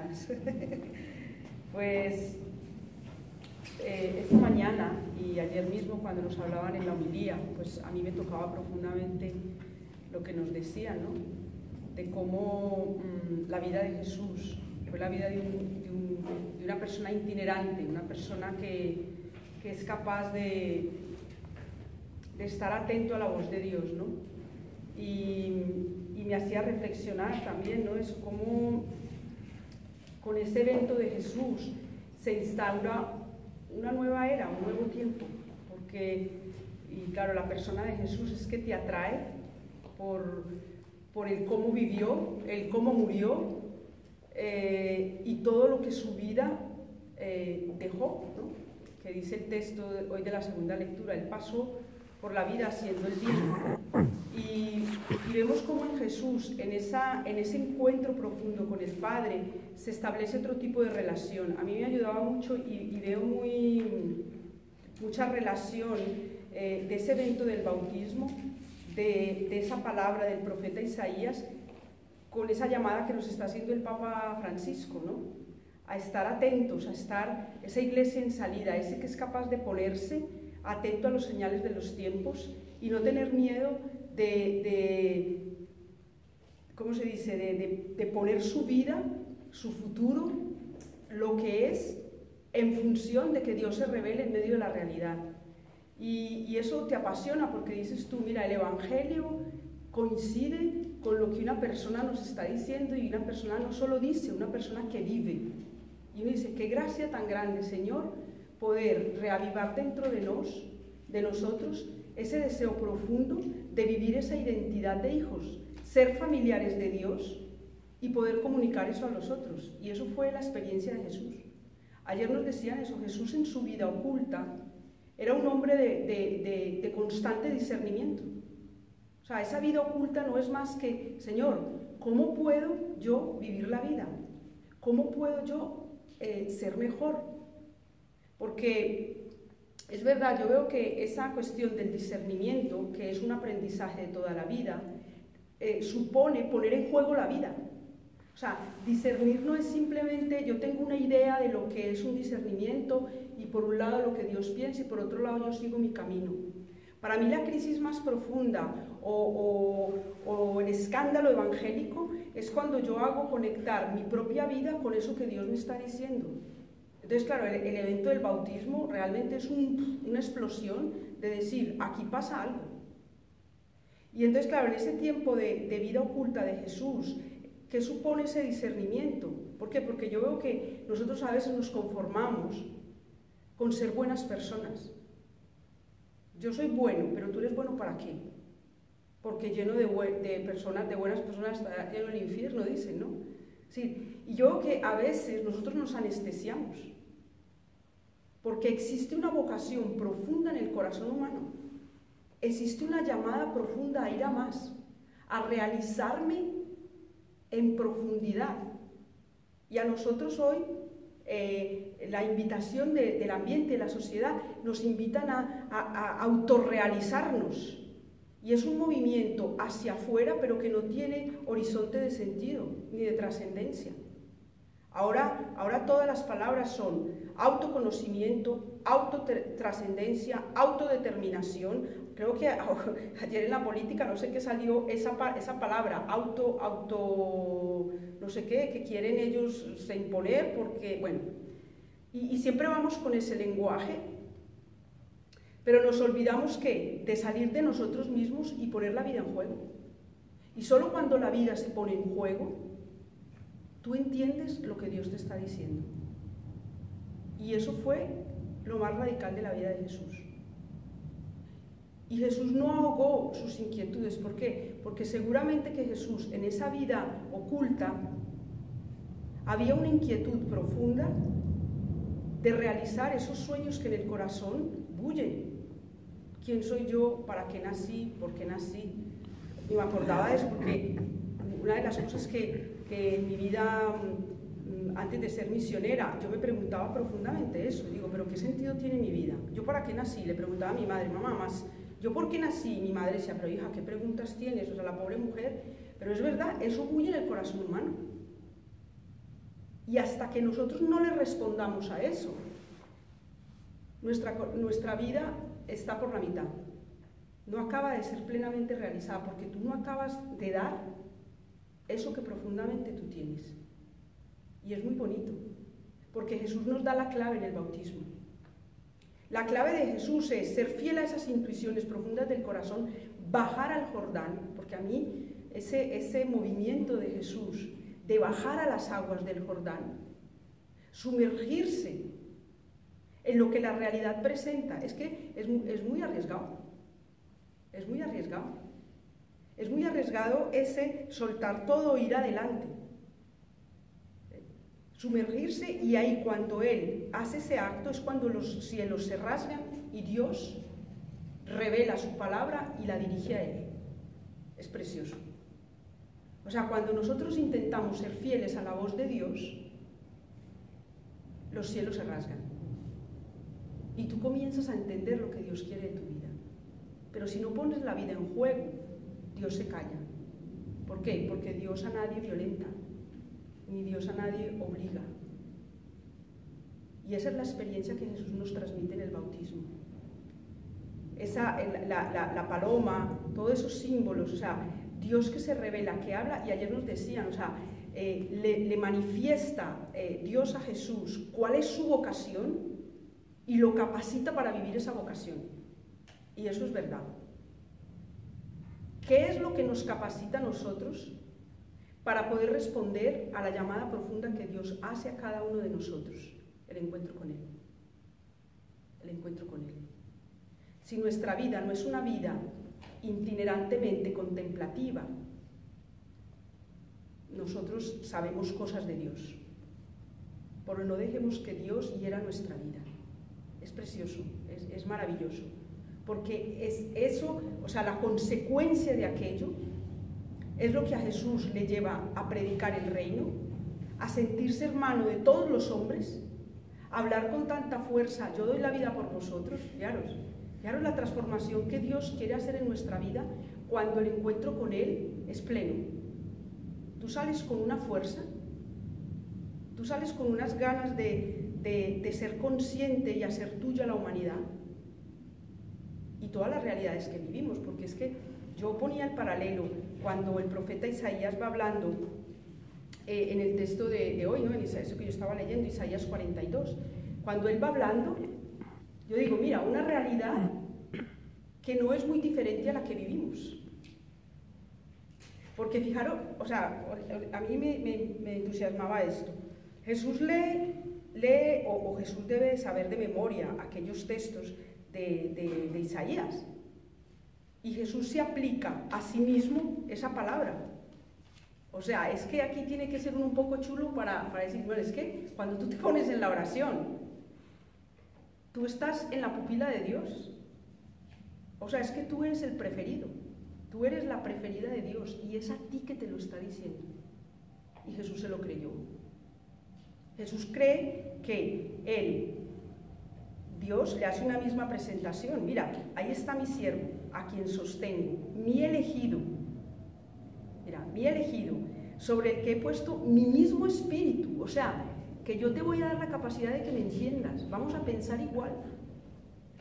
emocionadas. Pues esta mañana y ayer mismo cuando nos hablaban en la homilía, pues a mí me tocaba profundamente lo que nos decían, ¿no? De cómo la vida de Jesús fue la vida de una persona itinerante, una persona que es capaz de estar atento a la voz de Dios, ¿no? Y me hacía reflexionar también, ¿no? Es como con ese evento de Jesús se instaura una nueva era, un nuevo tiempo, porque, y claro, la persona de Jesús es que te atrae por el cómo vivió, el cómo murió, y todo lo que su vida dejó, ¿no? Que dice el texto hoy de la segunda lectura, él pasó por la vida haciendo el bien. Y vemos cómo en Jesús, en ese encuentro profundo con el Padre, se establece otro tipo de relación. A mí me ayudaba mucho y veo mucha relación de ese evento del bautismo, de esa palabra del profeta Isaías, con esa llamada que nos está haciendo el Papa Francisco, ¿no? A estar atentos, a estar esa iglesia en salida, ese que es capaz de ponerse atento a los señales de los tiempos y no tener miedo ¿cómo se dice?, de poner su vida, su futuro, lo que es, en función de que Dios se revele en medio de la realidad. Y eso te apasiona porque dices tú, mira, el Evangelio coincide con lo que una persona nos está diciendo, y una persona no solo dice, una persona que vive. Y uno dice, qué gracia tan grande, Señor, poder reavivar dentro de nosotros, ese deseo profundo de vivir esa identidad de hijos, ser familiares de Dios y poder comunicar eso a los otros. Y eso fue la experiencia de Jesús. Ayer nos decían eso, Jesús en su vida oculta era un hombre de constante discernimiento. O sea, esa vida oculta no es más que, Señor, ¿cómo puedo yo vivir la vida? ¿Cómo puedo yo ser mejor? Porque es verdad, yo veo que esa cuestión del discernimiento, que es un aprendizaje de toda la vida, supone poner en juego la vida. O sea, discernir no es simplemente yo tengo una idea de lo que es un discernimiento y por un lado lo que Dios piensa y por otro lado yo sigo mi camino. Para mí la crisis más profunda o el escándalo evangélico es cuando yo hago conectar mi propia vida con eso que Dios me está diciendo. Entonces, claro, el evento del bautismo realmente es una explosión de decir, aquí pasa algo. Y entonces, claro, en ese tiempo de vida oculta de Jesús, ¿qué supone ese discernimiento? ¿Por qué? Porque yo veo que nosotros a veces nos conformamos con ser buenas personas. Yo soy bueno, pero tú eres bueno ¿para qué? Porque lleno de buenas personas está lleno el infierno, dicen, ¿no? Sí, y yo veo que a veces nosotros nos anestesiamos, porque existe una vocación profunda en el corazón humano, existe una llamada profunda a ir a más, a realizarme en profundidad. Y a nosotros hoy la invitación del ambiente, de la sociedad, nos invitan a autorrealizarnos. Y es un movimiento hacia afuera, pero que no tiene horizonte de sentido ni de trascendencia. Ahora todas las palabras son autoconocimiento, autotrascendencia, autodeterminación. Creo que ayer en la política no sé qué salió esa palabra, no sé qué, que quieren ellos imponer porque, bueno, y siempre vamos con ese lenguaje, pero nos olvidamos ¿qué? De salir de nosotros mismos y poner la vida en juego. Y solo cuando la vida se pone en juego, tú entiendes lo que Dios te está diciendo. Y eso fue lo más radical de la vida de Jesús. Y Jesús no ahogó sus inquietudes. ¿Por qué? Porque seguramente que Jesús, en esa vida oculta, había una inquietud profunda de realizar esos sueños que en el corazón bullen. ¿Quién soy yo? ¿Para qué nací? ¿Por qué nací? Y me acordaba de eso porque una de las cosas que en mi vida, antes de ser misionera, yo me preguntaba profundamente eso. Digo, ¿pero qué sentido tiene mi vida? ¿Yo para qué nací? Le preguntaba a mi madre, mamá, ¿yo por qué nací? Mi madre decía, pero hija, ¿qué preguntas tienes? O sea, la pobre mujer. Pero es verdad, eso bulle en el corazón humano. Y hasta que nosotros no le respondamos a eso, nuestra vida está por la mitad. No acaba de ser plenamente realizada, porque tú no acabas de dar eso que profundamente tú tienes. Y es muy bonito, porque Jesús nos da la clave en el bautismo. La clave de Jesús es ser fiel a esas intuiciones profundas del corazón, bajar al Jordán, porque a mí ese movimiento de Jesús, de bajar a las aguas del Jordán, sumergirse en lo que la realidad presenta, es que es muy arriesgado. Es muy arriesgado. Es muy arriesgado ese soltar todo, ir adelante. Sumergirse, y ahí cuando Él hace ese acto es cuando los cielos se rasgan y Dios revela su palabra y la dirige a Él. Es precioso. O sea, cuando nosotros intentamos ser fieles a la voz de Dios, los cielos se rasgan. Y tú comienzas a entender lo que Dios quiere de tu vida. Pero si no pones la vida en juego, Dios se calla. ¿Por qué? Porque Dios a nadie violenta, ni Dios a nadie obliga. Y esa es la experiencia que Jesús nos transmite en el bautismo. La paloma, todos esos símbolos, o sea, Dios que se revela, que habla, y ayer nos decían, o sea, le manifiesta Dios a Jesús cuál es su vocación y lo capacita para vivir esa vocación. Y eso es verdad. ¿Qué es lo que nos capacita a nosotros para poder responder a la llamada profunda que Dios hace a cada uno de nosotros? El encuentro con Él. El encuentro con Él. Si nuestra vida no es una vida itinerantemente contemplativa, nosotros sabemos cosas de Dios, pero no dejemos que Dios hiera nuestra vida. Es precioso, es maravilloso, porque es eso, o sea, la consecuencia de aquello es lo que a Jesús le lleva a predicar el reino, a sentirse hermano de todos los hombres, a hablar con tanta fuerza: yo doy la vida por vosotros. Fijaros la transformación que Dios quiere hacer en nuestra vida cuando el encuentro con Él es pleno. Tú sales con una fuerza, tú sales con unas ganas de ser consciente y hacer tuya la humanidad y todas las realidades que vivimos, porque es que yo ponía el paralelo cuando el profeta Isaías va hablando en el texto de hoy, ¿no? En Isaías, que yo estaba leyendo, Isaías 42, cuando él va hablando, yo digo, mira, una realidad que no es muy diferente a la que vivimos. Porque fijaros, o sea, a mí me entusiasmaba esto. Jesús lee o Jesús debe de saber de memoria aquellos textos de Isaías. Y Jesús se aplica a sí mismo esa palabra. O sea, es que aquí tiene que ser un poco chulo para decir, bueno, es que cuando tú te pones en la oración, tú estás en la pupila de Dios. O sea, es que tú eres el preferido. Tú eres la preferida de Dios y es a ti que te lo está diciendo. Y Jesús se lo creyó. Jesús cree que Dios le hace una misma presentación. Mira, ahí está mi siervo, a quien sostengo, mi elegido. Mira, mi elegido, sobre el que he puesto mi mismo espíritu. O sea, que yo te voy a dar la capacidad de que me entiendas. Vamos a pensar igual.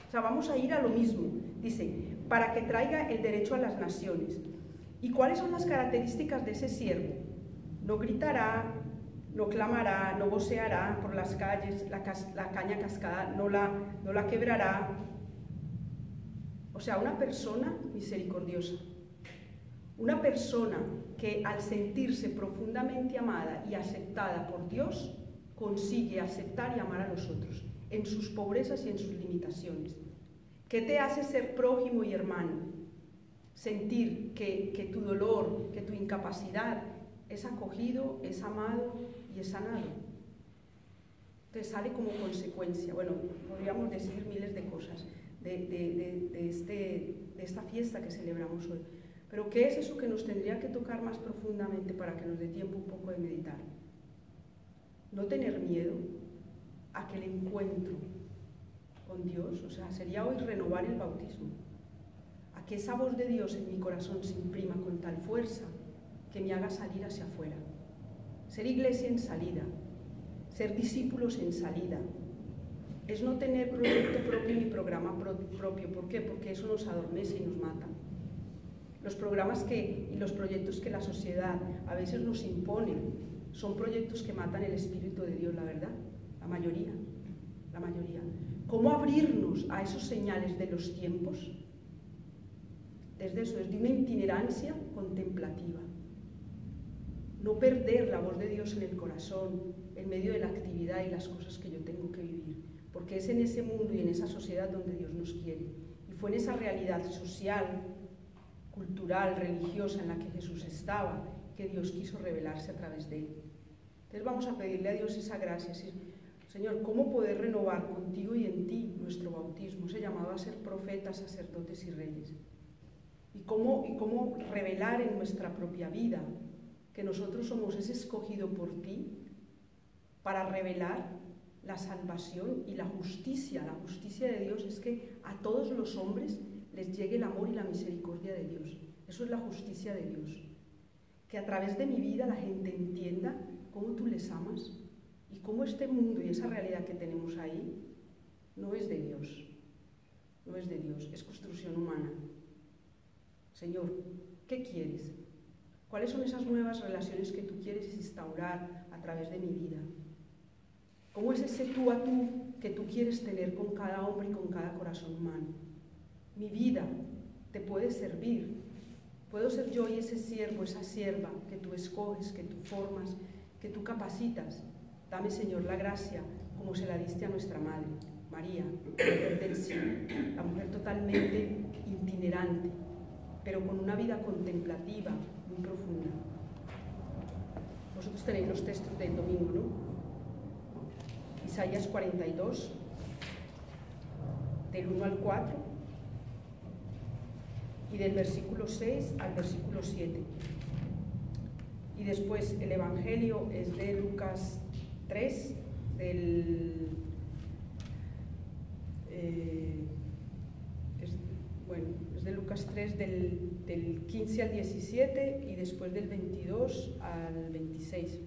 O sea, vamos a ir a lo mismo. Dice, para que traiga el derecho a las naciones. ¿Y cuáles son las características de ese siervo? No gritará, no clamará, no voceará por las calles, la caña cascada no la quebrará. O sea, una persona misericordiosa. Una persona que al sentirse profundamente amada y aceptada por Dios, consigue aceptar y amar a los otros, en sus pobrezas y en sus limitaciones. ¿Qué te hace ser prójimo y hermano? Sentir que tu dolor, que tu incapacidad es acogido, es amado y es sanado. Entonces sale como consecuencia. Bueno, podríamos decir miles de cosas de esta fiesta que celebramos hoy. Pero ¿qué es eso que nos tendría que tocar más profundamente para que nos dé tiempo un poco de meditar? No tener miedo a que el encuentro con Dios, o sea, sería hoy renovar el bautismo, a que esa voz de Dios en mi corazón se imprima con tal fuerza que me haga salir hacia afuera. Ser iglesia en salida, ser discípulos en salida. Es no tener proyecto propio ni programa propio. ¿Por qué? Porque eso nos adormece y nos mata. Los programas y los proyectos que la sociedad a veces nos impone son proyectos que matan el Espíritu de Dios, la verdad, la mayoría. ¿Cómo abrirnos a esos señales de los tiempos? Desde eso, desde una itinerancia contemplativa. No perder la voz de Dios en el corazón, en medio de la actividad y las cosas que yo tengo que vivir, porque es en ese mundo y en esa sociedad donde Dios nos quiere. Y fue en esa realidad social, cultural, religiosa en la que Jesús estaba, que Dios quiso revelarse a través de él. Entonces vamos a pedirle a Dios esa gracia, Señor, ¿cómo poder renovar contigo y en ti nuestro bautismo, ese llamado a ser profetas, sacerdotes y reyes? Y cómo revelar en nuestra propia vida que nosotros somos ese escogido por ti para revelar la salvación y la justicia. La justicia de Dios es que a todos los hombres les llegue el amor y la misericordia de Dios. Eso es la justicia de Dios. Que a través de mi vida la gente entienda cómo tú les amas y cómo este mundo y esa realidad que tenemos ahí no es de Dios. No es de Dios, es construcción humana. Señor, ¿qué quieres? ¿Cuáles son esas nuevas relaciones que tú quieres instaurar a través de mi vida? ¿Cómo es ese tú a tú que tú quieres tener con cada hombre y con cada corazón humano? Mi vida te puede servir. Puedo ser yo y ese siervo, esa sierva que tú escoges, que tú formas, que tú capacitas. Dame, Señor, la gracia como se la diste a nuestra madre, María, mujer del sí, la mujer totalmente itinerante, pero con una vida contemplativa muy profunda. Vosotros tenéis los textos del domingo, ¿no? Isaías 42, del 1 al 4, y del versículo 6 al versículo 7. Y después el Evangelio es de Lucas 3, es de Lucas 3 del 15 al 17 y después del 22 al 26.